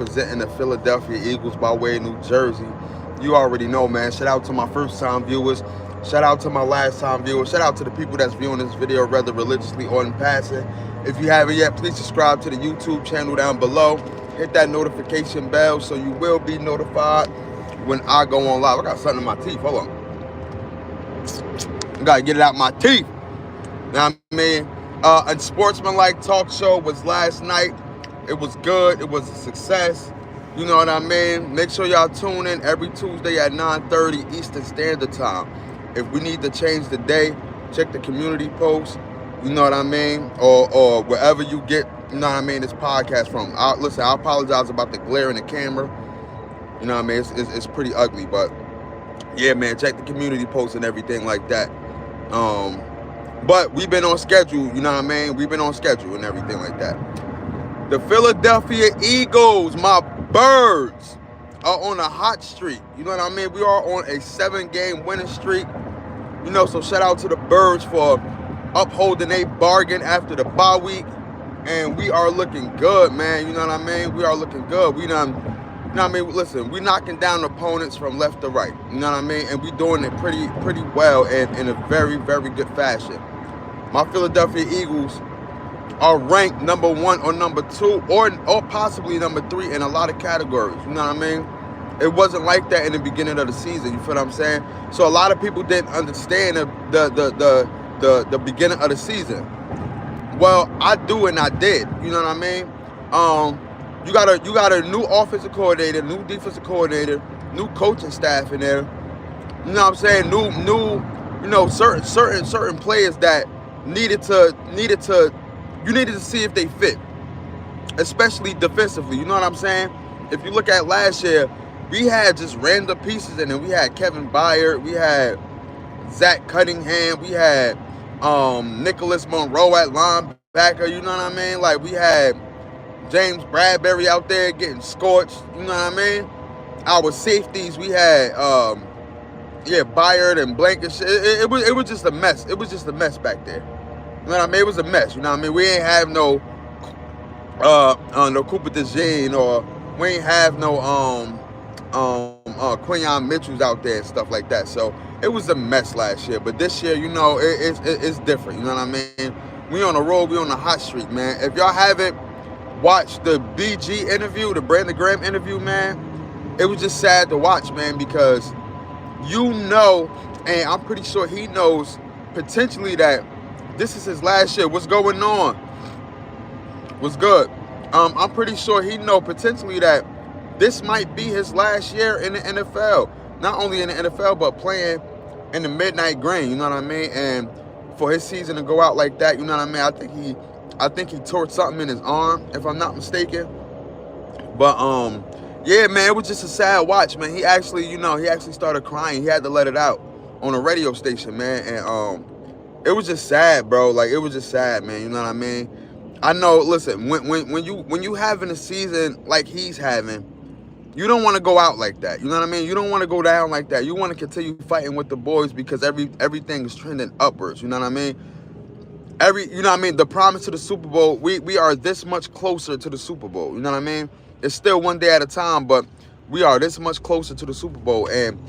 representing the Philadelphia Eagles by way of New Jersey. You already know, man. Shout out to my first time viewers. Shout out to my last time viewers. Shout out to the people that's viewing this video rather religiously or in passing. If you haven't yet, please subscribe to the YouTube channel down below. Hit that notification bell so you will be notified when I go on live. I got something in my teeth. Hold on. I gotta get it out my teeth. Know what I mean? A sportsmanlike talk show was last night. It was good. It was a success. You know what I mean? Make sure y'all tune in every Tuesday at 9:30 Eastern Standard Time. If we need to change the day, check the community post. You know what I mean? Or wherever you get, you know what I mean, this podcast from. Listen, I apologize about the glare in the camera. You know what I mean? It's pretty ugly, but yeah, man, check the community post and everything like that. But we've been on schedule, you know what I mean? We've been on schedule and everything like that. The Philadelphia Eagles, my birds, are on a hot streak. You know what I mean? We are on a 7-game winning streak. You know, so shout out to the birds for upholding a bargain after the bye week. And we are looking good, man. You know what I mean? We are looking good. We done, you know what I mean? Listen, we knocking down opponents from left to right. You know what I mean? And we doing it pretty well and in a very, very good fashion. My Philadelphia Eagles are ranked number 1 or number 2 or possibly number 3 in a lot of categories. You know what I mean? It wasn't like that in the beginning of the season. You feel what I'm saying? So a lot of people didn't understand the beginning of the season. Well, I do and I did. You know what I mean? You got a new offensive coordinator, new defensive coordinator, new coaching staff in there. You know what I'm saying? New you know, certain players that needed to see if they fit, especially defensively. You know what I'm saying? If you look at last year, we had just random pieces in it. We had Kevin Byard, we had Zach Cunningham, we had Nicholas Monroe at linebacker. You know what I mean? Like, we had James Bradbury out there getting scorched. You know what I mean? Our safeties, we had Byard and Blankenship. It was just a mess. It was just a mess back there. You know what I mean? It was a mess. You know what I mean? We ain't have no Cooper DeJean, or we ain't have no Quinyon Mitchells out there and stuff like that. So it was a mess last year. But this year, you know, it's different. You know what I mean? We on the road. We on the hot streak, man. If y'all haven't watched the BG interview, the Brandon Graham interview, man, it was just sad to watch, man, because you know, and I'm pretty sure he knows potentially that this is his last year. What's going on? What's good? I'm pretty sure he know potentially that this might be his last year in the NFL. Not only in the NFL, but playing in the Midnight Green. You know what I mean? And for his season to go out like that, you know what I mean? I think he tore something in his arm, if I'm not mistaken. But yeah, man, it was just a sad watch, man. He actually started crying. He had to let it out on a radio station, man. And it was just sad, bro. Like, it was just sad, man. You know what I mean? I know. Listen, when you having a season like he's having, you don't want to go out like that. You know what I mean? You don't want to go down like that. You want to continue fighting with the boys because everything is trending upwards. You know what I mean? You know what I mean? The promise to the Super Bowl. We are this much closer to the Super Bowl. You know what I mean? It's still one day at a time, but we are this much closer to the Super Bowl. And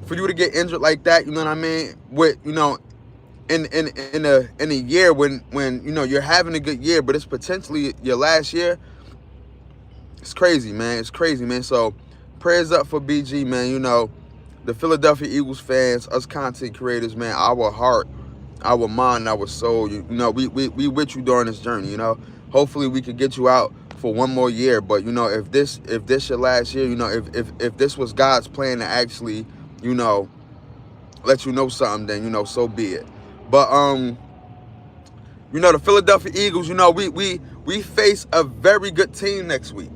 for you to get injured like that, you know what I mean? With, you know, in a year when you know you're having a good year, but it's potentially your last year. It's crazy, man. It's crazy, man. So prayers up for BG, man. You know, the Philadelphia Eagles fans, us content creators, man. Our heart, our mind, our soul. You know, we with you during this journey. You know, hopefully we could get you out for one more year. But you know, if this your last year, you know, if this was God's plan to actually, you know, let you know something, then you know, so be it. But you know, the Philadelphia Eagles, you know, we face a very good team next week.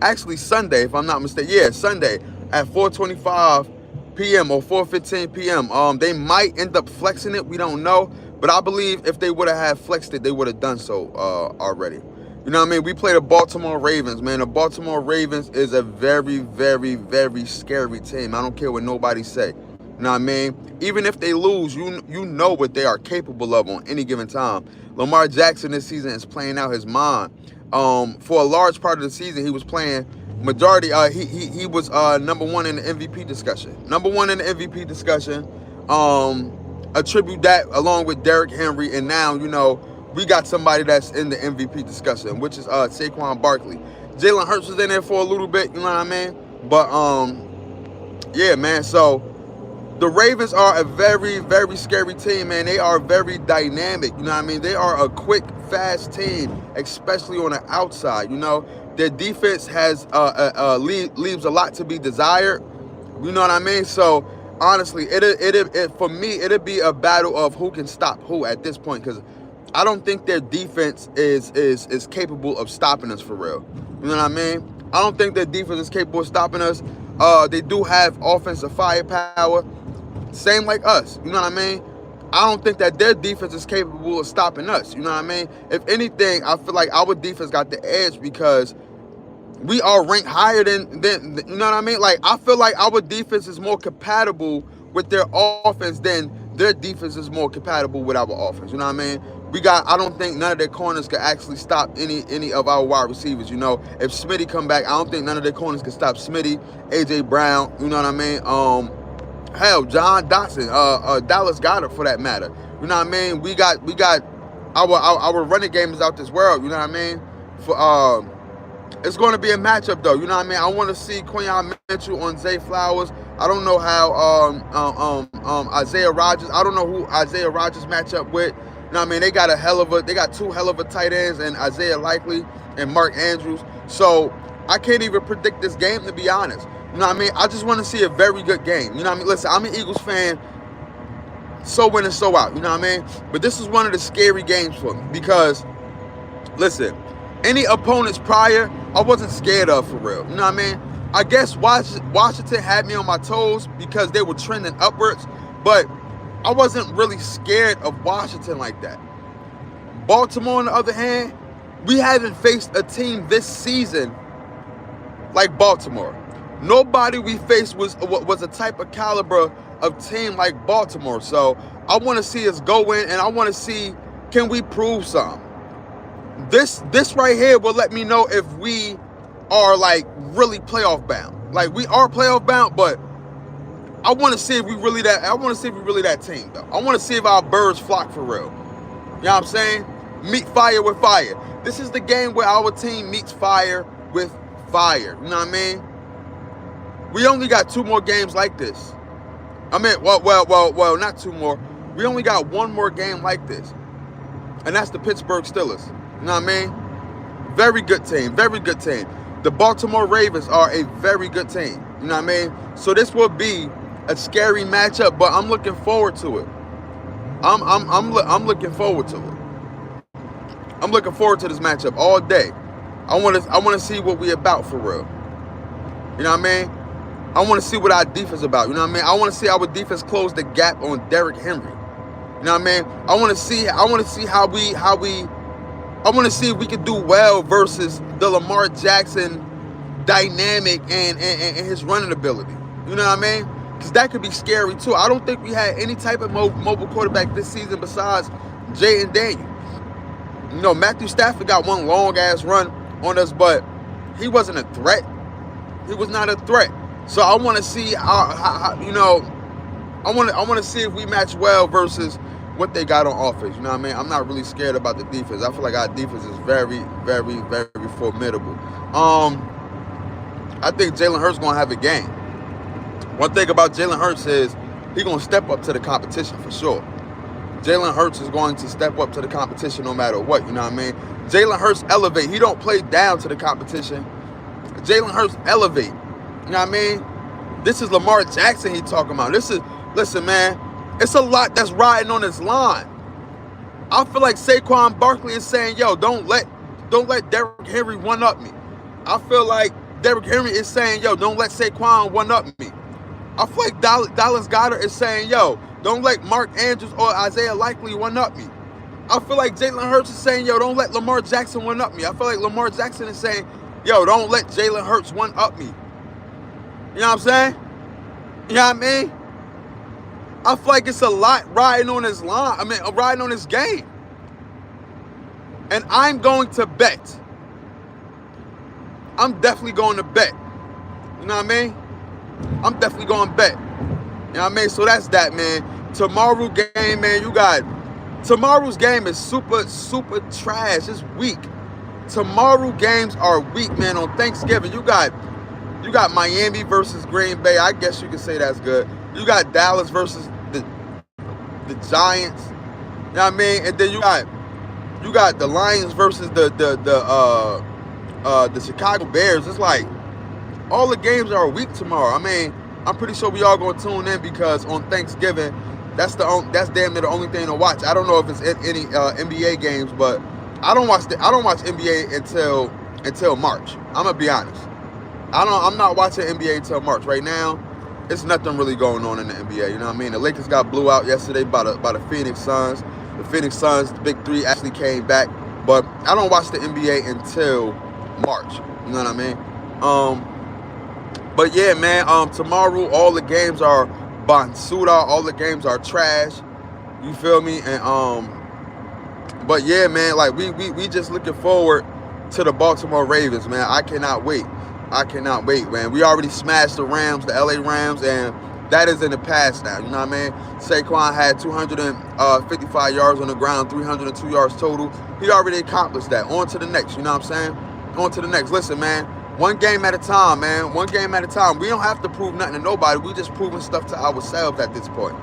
Actually, Sunday, if I'm not mistaken. Yeah, Sunday at 4:25 p.m. or 4:15 p.m. They might end up flexing it. We don't know. But I believe if they would have flexed it, they would have done so already. You know what I mean? We play the Baltimore Ravens, man. The Baltimore Ravens is a very, very, very scary team. I don't care what nobody say. You know what I mean? Even if they lose, you know what they are capable of on any given time. Lamar Jackson this season is playing out his mind. For a large part of the season, he was playing majority. He was number one in the MVP discussion. Number one in the MVP discussion. Attribute that along with Derrick Henry, and now we got somebody that's in the MVP discussion, which is Saquon Barkley. Jalen Hurts was in there for a little bit, you know what I mean? But yeah, man. So the Ravens are a very, very scary team, man. They are very dynamic, you know what I mean? They are a quick, fast team, especially on the outside, Their defense has leaves a lot to be desired, you know what I mean? So honestly, for me, it'll be a battle of who can stop who at this point, because I don't think their defense is capable of stopping us for real. You know what I mean? I don't think their defense is capable of stopping us. They do have offensive firepower, same like us. You know what I mean? I don't think that their defense is capable of stopping us. You know what I mean? If anything, I feel like our defense got the edge because we are ranked higher than you know what I mean? Like, I feel like our defense is more compatible with their offense than their defense is more compatible with our offense. You know what I mean? I don't think none of their corners could actually stop any of our wide receivers. If Smitty come back, I don't think none of their corners can stop Smitty, AJ Brown, you know what I mean? Hell, John Dotson, Dallas Goedert for that matter. You know what I mean? We got our running game is out this world, you know what I mean? It's going to be a matchup, though. You know what I mean? I want to see Quinyon Mitchell on Zay Flowers. I don't know how Isaiah Rodgers. I don't know who Isaiah Rodgers match up with. You know what I mean? They got two hell of a tight ends, and Isaiah Likely and Mark Andrews. So I can't even predict this game, to be honest. You know what I mean? I just want to see a very good game. You know what I mean? Listen, I'm an Eagles fan, so in and so out. You know what I mean? But this is one of the scary games for me because, listen, any opponents prior, I wasn't scared of for real. You know what I mean? I guess Washington had me on my toes because they were trending upwards, but I wasn't really scared of Washington like that. Baltimore, on the other hand, we haven't faced a team this season like Baltimore. Nobody we faced was a type of caliber of team like Baltimore. So I want to see us go in, and I want to see, can we prove something? This right here will let me know if we are like really playoff bound. Like, we are playoff bound, but I want to see if we really that. I want to see if we really that team, though. I want to see if our birds flock for real. You know what I'm saying? Meet fire with fire. This is the game where our team meets fire with fire. You know what I mean? We only got 2 more games like this. I mean, well, not 2 more. We only got 1 more game like this, and that's the Pittsburgh Steelers. You know what I mean? Very good team. Very good team. The Baltimore Ravens are a very good team. You know what I mean? So this will be a scary matchup, but I'm looking forward to it. I'm looking forward to it. I'm looking forward to this matchup all day. I want to see what we about for real. You know what I mean? I want to see what our defense about. You know what I mean? I want to see our defense close the gap on Derrick Henry. You know what I mean? I want to see how we I want to see if we can do well versus the Lamar Jackson dynamic and his running ability. You know what I mean? Because that could be scary too. I don't think we had any type of mobile quarterback this season besides Jay and Daniel. You know, Matthew Stafford got one long-ass run on us, but he wasn't a threat. He was not a threat. So I want to see how you know, I want to see if we match well versus what they got on offense. You know what I mean? I'm not really scared about the defense. I feel like our defense is very, very, very formidable. I think Jalen Hurts going to have a game. One thing about Jalen Hurts is he's going to step up to the competition for sure. Jalen Hurts is going to step up to the competition no matter what. You know what I mean? Jalen Hurts elevate. He don't play down to the competition. Jalen Hurts elevate. You know what I mean? This is Lamar Jackson he talking about. Listen, man, it's a lot that's riding on this line. I feel like Saquon Barkley is saying, yo, don't let Derrick Henry one-up me. I feel like Derrick Henry is saying, yo, don't let Saquon one-up me. I feel like Dallas Goedert is saying, yo, don't let Mark Andrews or Isaiah Likely one-up me. I feel like Jalen Hurts is saying, yo, don't let Lamar Jackson one-up me. I feel like Lamar Jackson is saying, yo, don't let Jalen Hurts one-up me. You know what I'm saying? You know what I mean? I feel like it's a lot riding on this line. Riding on this game. And I'm going to bet I'm definitely going to bet. You know what I mean? I'm definitely going to bet. You know what I mean? So that's that, man. Tomorrow game, man, tomorrow's game is super, super trash. It's weak. Tomorrow games are weak, man. On Thanksgiving, you got Miami versus Green Bay. I guess you could say that's good. You got Dallas versus the Giants. You know what I mean? And then you got the Lions versus the Chicago Bears. It's like all the games are weak tomorrow. I mean, I'm pretty sure we all gonna tune in because on Thanksgiving, that's damn near the only thing to watch. I don't know if it's any NBA games, but I don't watch NBA until March. I'm gonna be honest. I'm not watching NBA until March. Right now, it's nothing really going on in the NBA. You know what I mean? The Lakers got blew out yesterday by the Phoenix Suns. The Phoenix Suns, the big three, actually came back. But I don't watch the NBA until March. You know what I mean? But yeah, man. Tomorrow all the games are Bansuda. All the games are trash. You feel me? And but yeah, man. Like we just looking forward to the Baltimore Ravens, man. I cannot wait, man. We already smashed the Rams, the LA Rams, and that is in the past now. You know what I mean? Saquon had 255 yards on the ground, 302 yards total. He already accomplished that. On to the next. You know what I'm saying? On to the next. Listen, man. One game at a time, man. One game at a time. We don't have to prove nothing to nobody. We just proving stuff to ourselves at this point.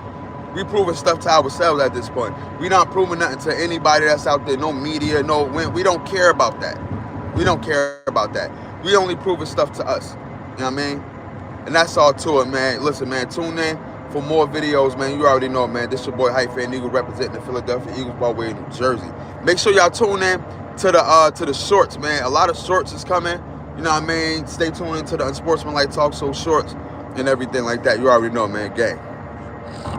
We proving stuff to ourselves at this point. We not proving nothing to anybody that's out there. No media, no win. We don't care about that. We don't care about that. We only proving stuff to us. You know what I mean? And that's all to it, man. Listen, man, tune in for more videos, man. You already know, man. This your boy Hype Fan Eagle representing the Philadelphia Eagles by way of New Jersey. Make sure y'all tune in to the shorts, man. A lot of shorts is coming. You know what I mean? Stay tuned into the Unsportsmanlike Talk Show shorts and everything like that. You already know, man. Gang.